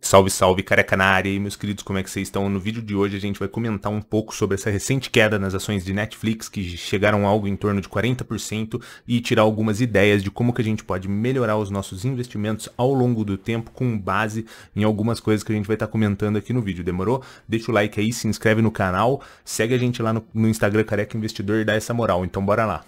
Salve, salve, careca na área aí, meus queridos, como é que vocês estão? No vídeo de hoje a gente vai comentar um pouco sobre essa recente queda nas ações de Netflix, que chegaram a algo em torno de 40%, e tirar algumas ideias de como que a gente pode melhorar os nossos investimentos ao longo do tempo, com base em algumas coisas que a gente vai estar comentando aqui no vídeo, demorou? Deixa o like aí, se inscreve no canal, segue a gente lá no Instagram Careca Investidor e dá essa moral, então bora lá.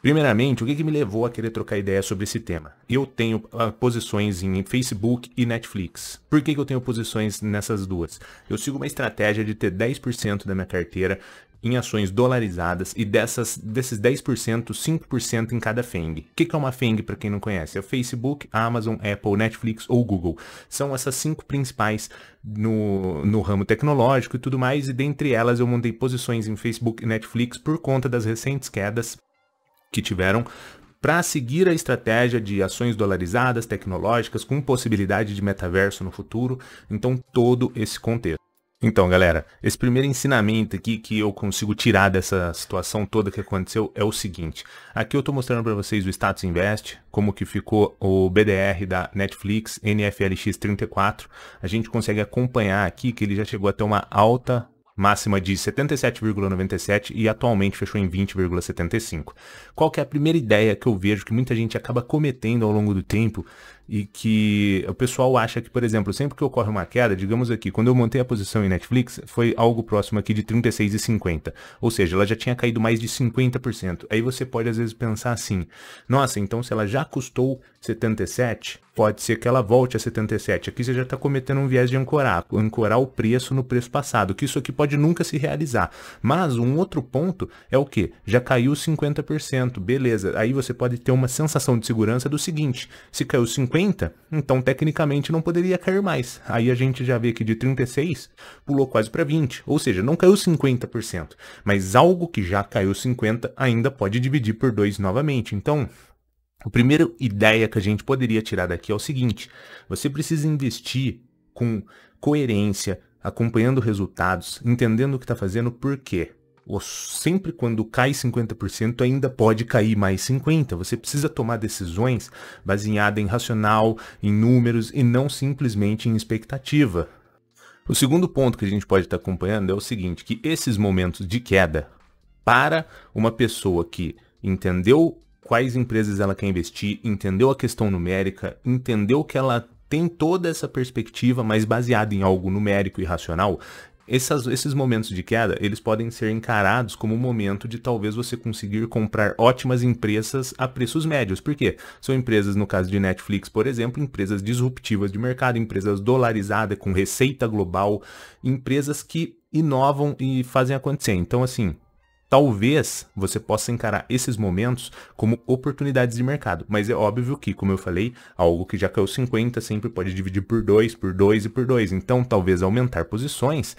Primeiramente, o que me levou a querer trocar ideia sobre esse tema? Eu tenho posições em Facebook e Netflix. Por que eu tenho posições nessas duas? Eu sigo uma estratégia de ter 10% da minha carteira em ações dolarizadas e desses 10%, 5% em cada FANG. O que é uma FANG para quem não conhece? É o Facebook, Amazon, Apple, Netflix ou Google. São essas 5 principais no ramo tecnológico e tudo mais, e dentre elas eu montei posições em Facebook e Netflix por conta das recentes quedas que tiveram, para seguir a estratégia de ações dolarizadas, tecnológicas, com possibilidade de metaverso no futuro, então todo esse contexto. Então galera, esse primeiro ensinamento aqui que eu consigo tirar dessa situação toda que aconteceu é o seguinte. Aqui eu estou mostrando para vocês o Status Invest, como que ficou o BDR da Netflix, NFLX 34. A gente consegue acompanhar aqui que ele já chegou até uma alta máxima de 77,97 e atualmente fechou em 20,75. Qual que é a primeira ideia que eu vejo que muita gente acaba cometendo ao longo do tempo e que o pessoal acha que, por exemplo, sempre que ocorre uma queda, digamos aqui, quando eu montei a posição em Netflix, foi algo próximo aqui de 36,50, ou seja, ela já tinha caído mais de 50%. Aí você pode às vezes pensar assim, nossa, então se ela já custou 77, pode ser que ela volte a 77. Aqui você já está cometendo um viés de ancorar o preço no preço passado, que isso aqui pode nunca se realizar. Mas um outro ponto é o que? Já caiu 50%, beleza. Aí você pode ter uma sensação de segurança do seguinte, se caiu 50%, então tecnicamente não poderia cair mais. Aí a gente já vê que de 36 pulou quase para 20, ou seja, não caiu 50%, mas algo que já caiu 50% ainda pode dividir por 2 novamente. Então, a primeira ideia que a gente poderia tirar daqui é o seguinte, você precisa investir com coerência, acompanhando resultados, entendendo o que está fazendo, por quê? Sempre quando cai 50% ainda pode cair mais 50%. Você precisa tomar decisões baseadas em racional, em números e não simplesmente em expectativa. O segundo ponto que a gente pode estar acompanhando é o seguinte, que esses momentos de queda, para uma pessoa que entendeu quais empresas ela quer investir, entendeu a questão numérica, entendeu que ela tem toda essa perspectiva, mas baseada em algo numérico e racional, esses momentos de queda, eles podem ser encarados como um momento de talvez você conseguir comprar ótimas empresas a preços médios. Por quê? São empresas, no caso de Netflix, por exemplo, empresas disruptivas de mercado, empresas dolarizadas, com receita global, empresas que inovam e fazem acontecer. Então, assim, talvez você possa encarar esses momentos como oportunidades de mercado, mas é óbvio que, como eu falei, algo que já caiu 50 sempre pode dividir por 2, por 2 e por 2. Então, talvez aumentar posições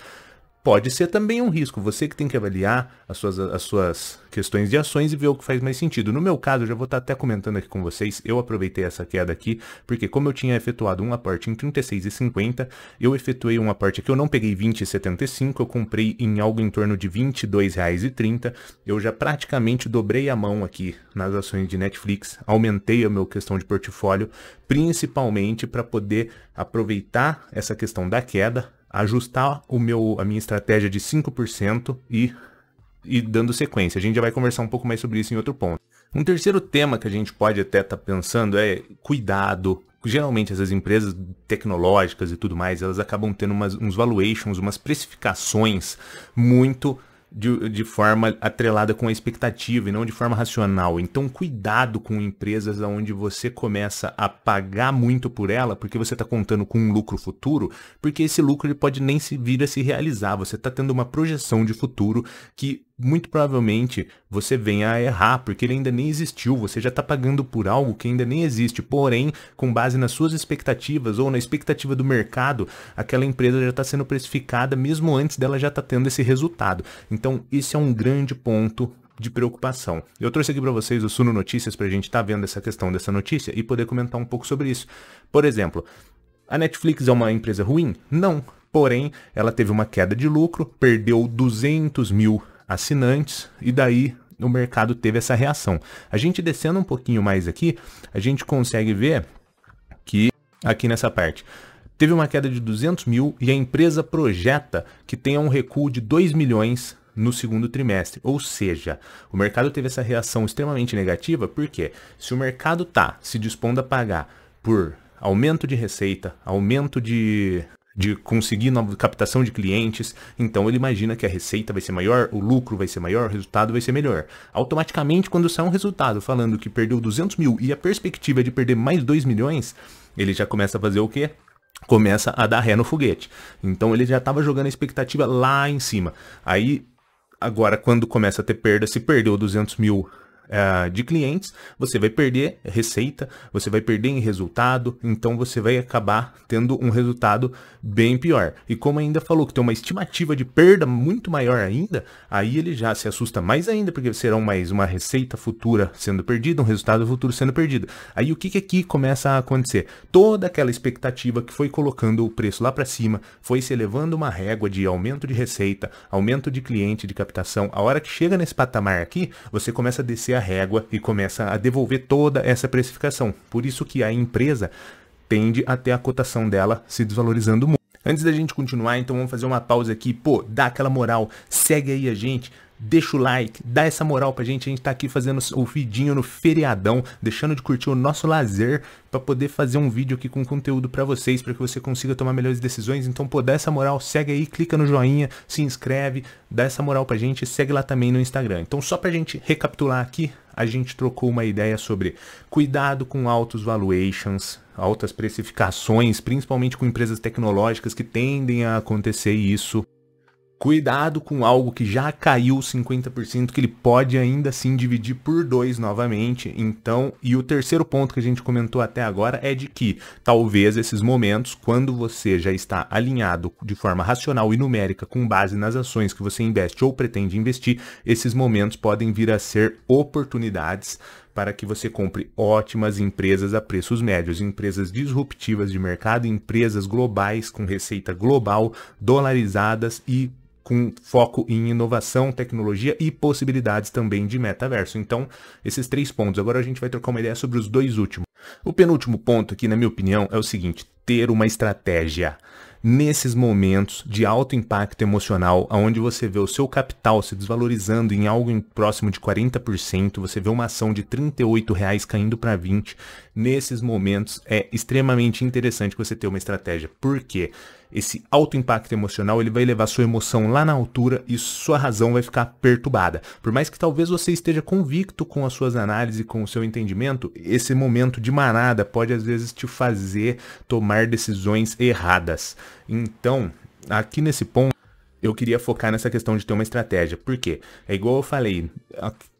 pode ser também um risco. Você que tem que avaliar as suas questões de ações e ver o que faz mais sentido. No meu caso, eu já vou estar até comentando aqui com vocês, eu aproveitei essa queda aqui, porque como eu tinha efetuado um aporte em 36,50, eu efetuei um aporte aqui, eu não peguei 20,75, eu comprei em algo em torno de R$ 22,30, eu já praticamente dobrei a mão aqui nas ações de Netflix, aumentei a minha questão de portfólio, principalmente para poder aproveitar essa questão da queda, ajustar a minha estratégia de 5% e dando sequência. A gente já vai conversar um pouco mais sobre isso em outro ponto. Um terceiro tema que a gente pode até estar pensando é cuidado. Geralmente essas empresas tecnológicas e tudo mais, elas acabam tendo uns valuations, umas precificações muito de forma atrelada com a expectativa e não de forma racional. Então cuidado com empresas onde você começa a pagar muito por ela porque você está contando com um lucro futuro, porque esse lucro ele pode nem vir a se realizar. Você está tendo uma projeção de futuro que muito provavelmente você venha a errar, porque ele ainda nem existiu, você já está pagando por algo que ainda nem existe, porém, com base nas suas expectativas ou na expectativa do mercado, aquela empresa já está sendo precificada mesmo antes dela já estar tendo esse resultado. Então, esse é um grande ponto de preocupação. Eu trouxe aqui para vocês o Suno Notícias para a gente estar vendo essa questão dessa notícia e poder comentar um pouco sobre isso. Por exemplo, a Netflix é uma empresa ruim? Não, porém, ela teve uma queda de lucro, perdeu 200 mil assinantes e daí o mercado teve essa reação. A gente descendo um pouquinho mais aqui, a gente consegue ver que aqui nessa parte. Teve uma queda de 200 mil e a empresa projeta que tenha um recuo de 2 milhões no segundo trimestre. Ou seja, o mercado teve essa reação extremamente negativa, porque se o mercado está se dispondo a pagar por aumento de receita, aumento de conseguir nova captação de clientes, então ele imagina que a receita vai ser maior, o lucro vai ser maior, o resultado vai ser melhor. Automaticamente, quando sai um resultado falando que perdeu 200 mil e a perspectiva é de perder mais 2 milhões, ele já começa a fazer o quê? Começa a dar ré no foguete. Então ele já estava jogando a expectativa lá em cima. Aí, agora, quando começa a ter perda, se perdeu 200 mil de clientes, você vai perder receita, você vai perder em resultado, então você vai acabar tendo um resultado bem pior. E como ainda falou que tem uma estimativa de perda muito maior ainda, aí ele já se assusta mais ainda, porque será mais uma receita futura sendo perdida, um resultado futuro sendo perdido. Aí o que aqui começa a acontecer? Toda aquela expectativa que foi colocando o preço lá para cima, foi se elevando uma régua de aumento de receita, aumento de cliente, de captação. A hora que chega nesse patamar aqui, você começa a descer a régua e começa a devolver toda essa precificação. Por isso que a empresa tende a ter a cotação dela se desvalorizando muito. Antes da gente continuar, então vamos fazer uma pausa aqui. Pô, dá aquela moral, segue aí a gente, deixa o like, dá essa moral pra gente. A gente tá aqui fazendo o vidinho no feriadão, deixando de curtir o nosso lazer para poder fazer um vídeo aqui com conteúdo para vocês, para que você consiga tomar melhores decisões. Então, pô, dá essa moral, segue aí, clica no joinha, se inscreve, dá essa moral pra gente e segue lá também no Instagram. Então, só pra gente recapitular aqui, a gente trocou uma ideia sobre cuidado com altos valuations, altas precificações, principalmente com empresas tecnológicas que tendem a acontecer isso. Cuidado com algo que já caiu 50%, que ele pode ainda assim dividir por 2 novamente. Então, e o terceiro ponto que a gente comentou até agora é de que talvez esses momentos, quando você já está alinhado de forma racional e numérica com base nas ações que você investe ou pretende investir, esses momentos podem vir a ser oportunidades para que você compre ótimas empresas a preços médios, empresas disruptivas de mercado, empresas globais com receita global, dolarizadas e com foco em inovação, tecnologia e possibilidades também de metaverso. Então, esses 3 pontos. Agora a gente vai trocar uma ideia sobre os 2 últimos. O penúltimo ponto aqui, na minha opinião, é o seguinte: ter uma estratégia. Nesses momentos de alto impacto emocional, onde você vê o seu capital se desvalorizando em algo próximo de 40%, você vê uma ação de R$ 38 caindo para 20, nesses momentos é extremamente interessante você ter uma estratégia. Por quê? Esse alto impacto emocional, ele vai levar sua emoção lá na altura e sua razão vai ficar perturbada. Por mais que talvez você esteja convicto com as suas análises, com o seu entendimento, esse momento de manada pode às vezes te fazer tomar decisões erradas. Então, aqui nesse ponto, eu queria focar nessa questão de ter uma estratégia. Por quê? É igual eu falei,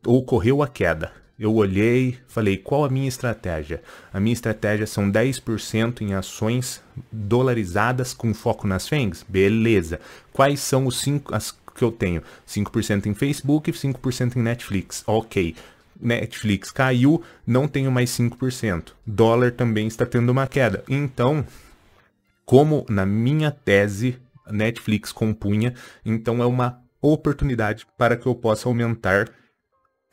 ocorreu a queda. Eu olhei, falei, qual a minha estratégia? A minha estratégia são 10% em ações dolarizadas com foco nas FANGs? Beleza. Quais são as que eu tenho? 5% em Facebook e 5% em Netflix. Ok. Netflix caiu, não tenho mais 5%. Dólar também está tendo uma queda. Então, como na minha tese, Netflix compunha, então é uma oportunidade para que eu possa aumentar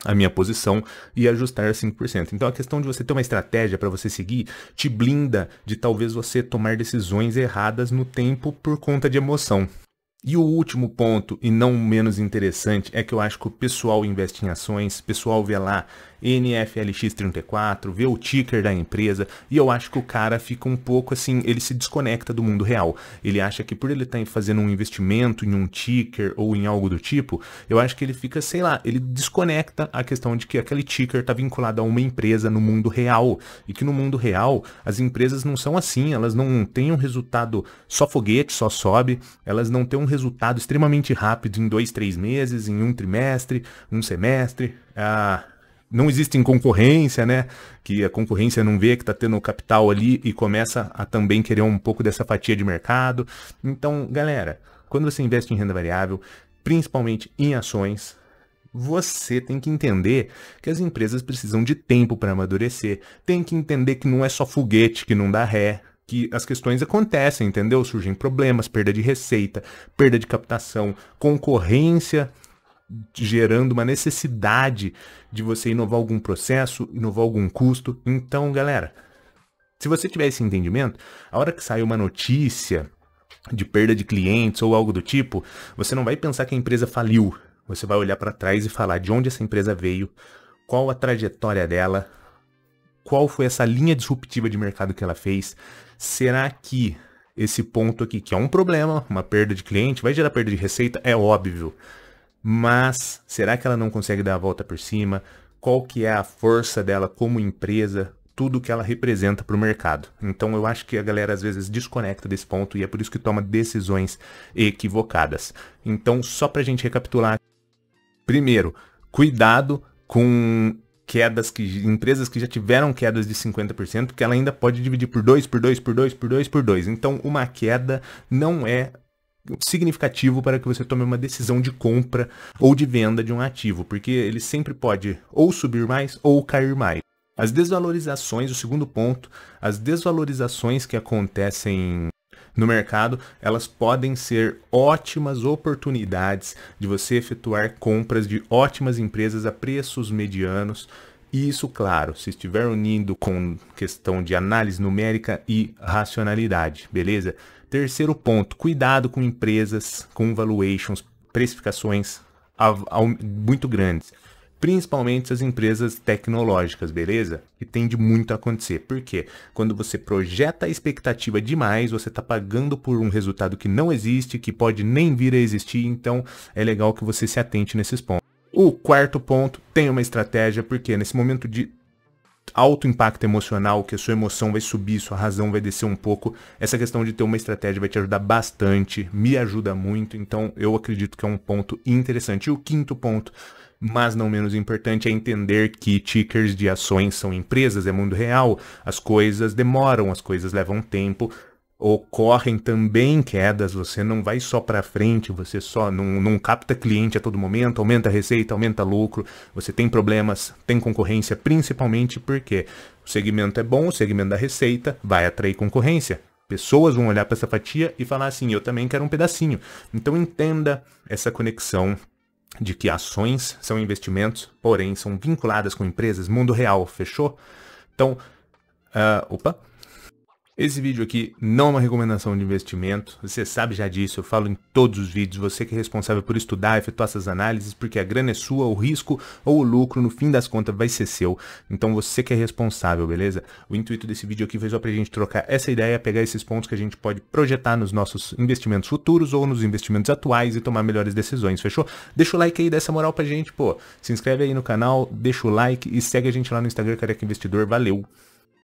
a minha posição e ajustar a 5%. Então a questão de você ter uma estratégia para você seguir te blinda de talvez você tomar decisões erradas no tempo por conta de emoção. E o último ponto, e não menos interessante, é que eu acho que o pessoal investe em ações, o pessoal vê lá NFLX34, vê o ticker da empresa, e eu acho que o cara fica um pouco assim, ele se desconecta do mundo real. Ele acha que por ele estar fazendo um investimento em um ticker ou em algo do tipo, eu acho que ele fica, sei lá, ele desconecta a questão de que aquele ticker está vinculado a uma empresa no mundo real, e que no mundo real as empresas não são assim, elas não têm um resultado só foguete, só sobe, elas não têm um resultado extremamente rápido em 2, 3 meses, em um trimestre, um semestre. Não existe concorrência, né? Que a concorrência não vê que está tendo capital ali e começa a também querer um pouco dessa fatia de mercado. Então, galera, quando você investe em renda variável, principalmente em ações, você tem que entender que as empresas precisam de tempo para amadurecer. Tem que entender que não é só foguete que não dá ré, que as questões acontecem, entendeu? Surgem problemas, perda de receita, perda de captação, concorrência gerando uma necessidade de você inovar algum processo, inovar algum custo. Então, galera, Se você tiver esse entendimento, a hora que sai uma notícia de perda de clientes ou algo do tipo, você não vai pensar que a empresa faliu. Você vai olhar para trás e falar de onde essa empresa veio, qual a trajetória dela, qual foi essa linha disruptiva de mercado que ela fez. Será que esse ponto aqui, que é um problema, uma perda de cliente, vai gerar perda de receita? É óbvio. Mas será que ela não consegue dar a volta por cima? Qual que é a força dela como empresa? Tudo que ela representa para o mercado. Então eu acho que a galera às vezes desconecta desse ponto e é por isso que toma decisões equivocadas. Então, só para a gente recapitular. Primeiro, cuidado com quedas empresas que já tiveram quedas de 50%, porque ela ainda pode dividir por 2, por 2, por 2, por 2, por 2. Então, uma queda não é significativo para que você tome uma decisão de compra ou de venda de um ativo, porque ele sempre pode ou subir mais ou cair mais. As desvalorizações, o segundo ponto, as desvalorizações que acontecem no mercado, elas podem ser ótimas oportunidades de você efetuar compras de ótimas empresas a preços medianos. E isso, claro, se estiver unindo com questão de análise numérica e racionalidade, beleza? Terceiro ponto, cuidado com empresas com valuations, precificações muito grandes. Principalmente as empresas tecnológicas, beleza? Que tende muito a acontecer. Por quê? Quando você projeta a expectativa demais, você está pagando por um resultado que não existe, que pode nem vir a existir, então é legal que você se atente nesses pontos. O quarto ponto, tem uma estratégia, porque nesse momento de alto impacto emocional, que a sua emoção vai subir, sua razão vai descer um pouco, essa questão de ter uma estratégia vai te ajudar bastante, me ajuda muito, então eu acredito que é um ponto interessante. E o quinto ponto, mas não menos importante, é entender que tickers de ações são empresas, é mundo real, as coisas demoram, as coisas levam tempo, ocorrem também quedas, você não vai só para frente, você só não capta cliente a todo momento, aumenta a receita, aumenta lucro, você tem problemas, tem concorrência, principalmente porque o segmento é bom, o segmento da receita vai atrair concorrência. Pessoas vão olhar para essa fatia e falar assim, eu também quero um pedacinho. Então entenda essa conexão de que ações são investimentos, porém são vinculadas com empresas, mundo real, fechou? Então, esse vídeo aqui não é uma recomendação de investimento, você sabe já disso, eu falo em todos os vídeos, você que é responsável por estudar, efetuar essas análises, porque a grana é sua, o risco ou o lucro, no fim das contas, vai ser seu, então você que é responsável, beleza? O intuito desse vídeo aqui foi só pra gente trocar essa ideia, pegar esses pontos que a gente pode projetar nos nossos investimentos futuros ou nos investimentos atuais e tomar melhores decisões, fechou? Deixa o like aí, dá essa moral pra gente, pô, se inscreve aí no canal, deixa o like e segue a gente lá no Instagram, Careca Investidor, valeu!